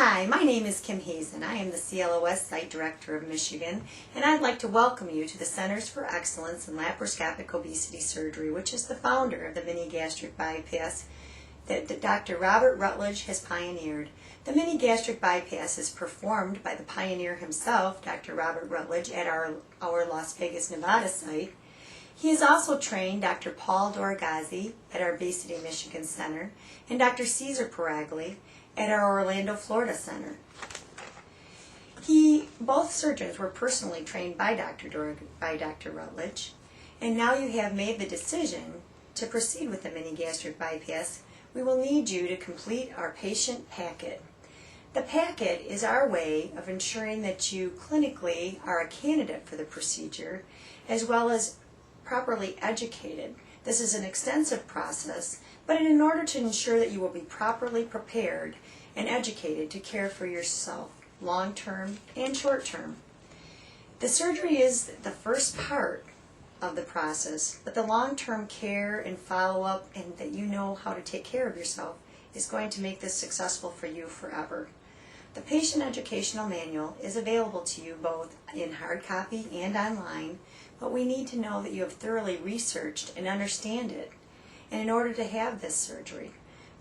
Hi, my name is Kim Hazen. I am the CLOS Site Director of Michigan, and I'd like to welcome you to the Centers for Excellence in Laparoscopic Obesity Surgery, which is the founder of the Mini-Gastric bypass that Dr. Robert Rutledge has pioneered. The Mini-Gastric bypass is performed by the pioneer himself, Dr. Robert Rutledge, at our Las Vegas, Nevada site. He has also trained Dr. Paul Dorgazzi at our Bay City, Michigan Center, and Dr. Cesar Paragli at our Orlando, Florida Center. Both surgeons were personally trained by Dr. Rutledge, and now you have made the decision to proceed with the mini-gastric bypass. We will need you to complete our patient packet. The packet is our way of ensuring that you clinically are a candidate for the procedure, as well as properly educated. This is an extensive process, but in order to ensure that you will be properly prepared and educated to care for yourself, long-term and short-term. The surgery is the first part of the process, but the long-term care and follow-up and that you know how to take care of yourself is going to make this successful for you forever. The patient educational manual is available to you both in hard copy and online, but we need to know that you have thoroughly researched and understand it. And in order to have this surgery,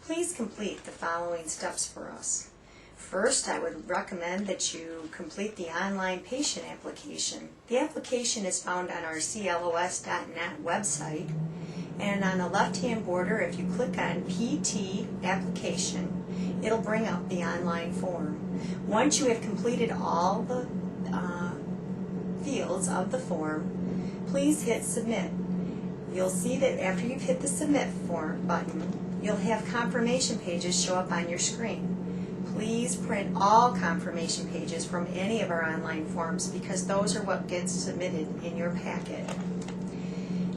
please complete the following steps for us. First, I would recommend that you complete the online patient application. The application is found on our clos.net website, and on the left-hand border, if you click on PT application, it'll bring up the online form. Once you have completed all the fields of the form, please hit submit. You'll see that after you've hit the submit form button, you'll have confirmation pages show up on your screen. Please print all confirmation pages from any of our online forms because those are what gets submitted in your packet.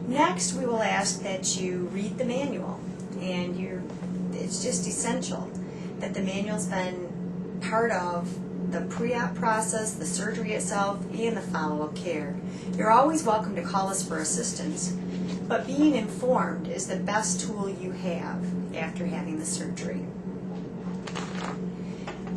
Next, we will ask that you read the manual, and it's just essential that the manual's been part of the pre-op process, the surgery itself, and the follow-up care. You're always welcome to call us for assistance, but being informed is the best tool you have after having the surgery.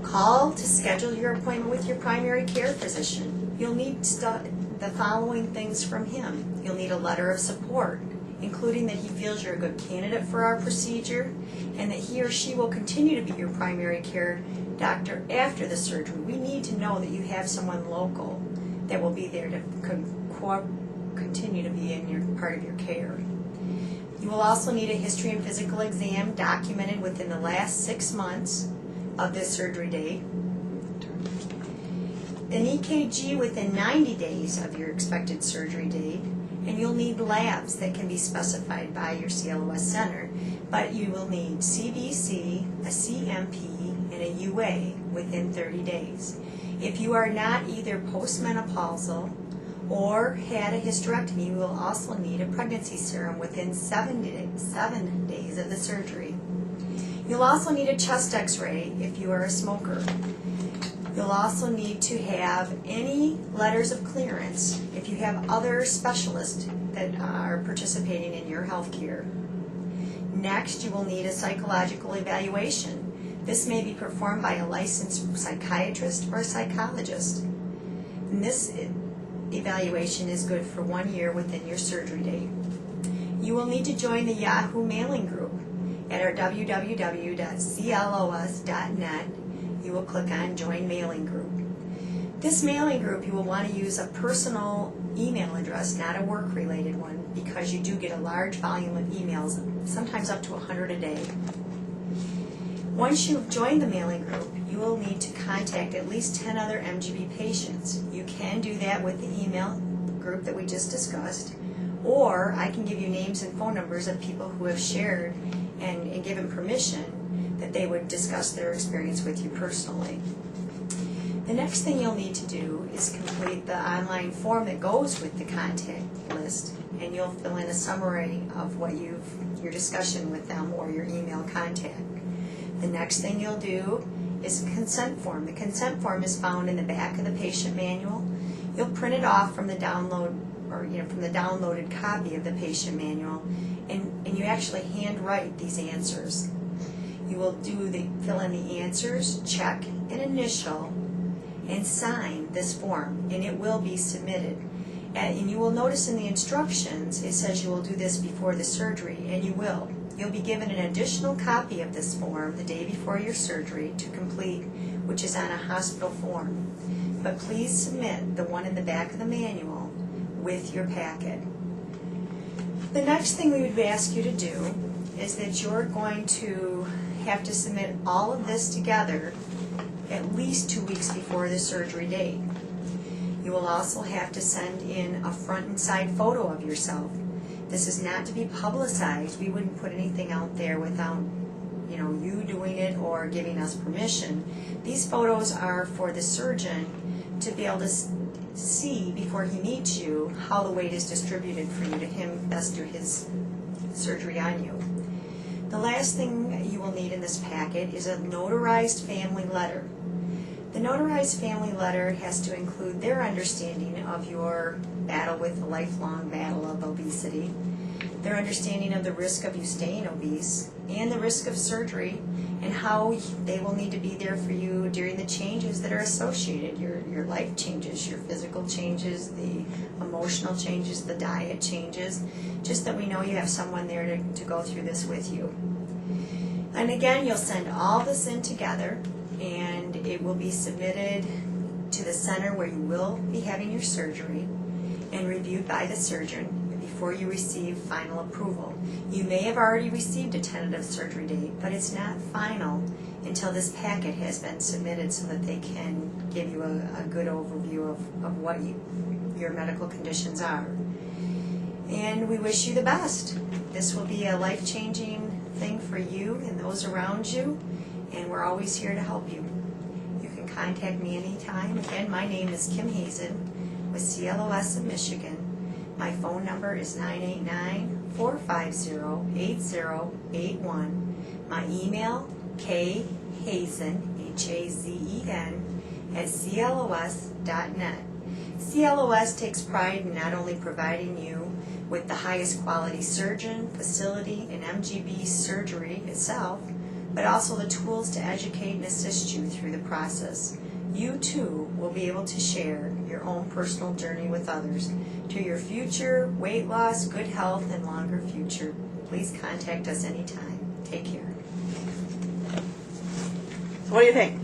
Call to schedule your appointment with your primary care physician. You'll need the following things from him. You'll need a letter of support, including that he feels you're a good candidate for our procedure and that he or she will continue to be your primary care doctor after the surgery. We need to know that you have someone local that will be there to continue to be in your part of your care. You will also need a history and physical exam documented within the last 6 months of this surgery date, an EKG within 90 days of your expected surgery date, and you'll need labs that can be specified by your CLOS center, but you will need CBC, a CMP, and a UA within 30 days. If you are not either postmenopausal or had a hysterectomy, you will also need a pregnancy serum within 7 days of the surgery. You'll also need a chest x-ray if you are a smoker. You'll also need to have any letters of clearance if you have other specialists that are participating in your health care. Next, you will need a psychological evaluation. This may be performed by a licensed psychiatrist or psychologist. And this evaluation is good for 1 year within your surgery date. You will need to join the Yahoo mailing group at our www.clos.net. You will click on Join Mailing Group. This mailing group, you will want to use a personal email address, not a work-related one, because you do get a large volume of emails, sometimes up to 100 a day. Once you've joined the mailing group, you will need to contact at least 10 other MGB patients. You can do that with the email group that we just discussed, or I can give you names and phone numbers of people who have shared and given permission that they would discuss their experience with you personally. The next thing you'll need to do is complete the online form that goes with the contact list, and you'll fill in a summary of what your discussion with them or your email contact. The next thing you'll do is a consent form. The consent form is found in the back of the patient manual. You'll print it off from the download from the downloaded copy of the patient manual, and you actually handwrite these answers. You will fill in the answers, check and initial, and sign this form, and it will be submitted. And you will notice in the instructions, it says you will do this before the surgery, and you will. You'll be given an additional copy of this form the day before your surgery to complete, which is on a hospital form. But please submit the one in the back of the manual with your packet. The next thing we would ask you to do is that you're going to have to submit all of this together at least 2 weeks before the surgery date. You will also have to send in a front and side photo of yourself. This is not to be publicized. We wouldn't put anything out there without you doing it or giving us permission. These photos are for the surgeon to be able to see before he meets you how the weight is distributed for you to him best do his surgery on you. The last thing you will need in this packet is a notarized family letter. The notarized family letter has to include their understanding of your battle with the lifelong battle of obesity, their understanding of the risk of you staying obese, and the risk of surgery, and how they will need to be there for you during the changes that are associated, your life changes, your physical changes, the emotional changes, the diet changes, just that we know you have someone there to go through this with you. And again, you'll send all this in together, and it will be submitted to the center where you will be having your surgery and reviewed by the surgeon before you receive final approval. You may have already received a tentative surgery date, but it's not final until this packet has been submitted so that they can give you a good overview of what your medical conditions are. And we wish you the best. This will be a life-changing thing for you and those around you, and we're always here to help you. You can contact me anytime. Again, my name is Kim Hazen with CLOS of Michigan. My phone number is 989-450-8081. My email, khazen, Hazen, @clos.net. CLOS takes pride in not only providing you with the highest quality surgeon, facility, and MGB surgery itself, but also the tools to educate and assist you through the process. You too will be able to share your own personal journey with others to your future weight loss, good health, and longer future. Please contact us anytime. Take care. So what do you think?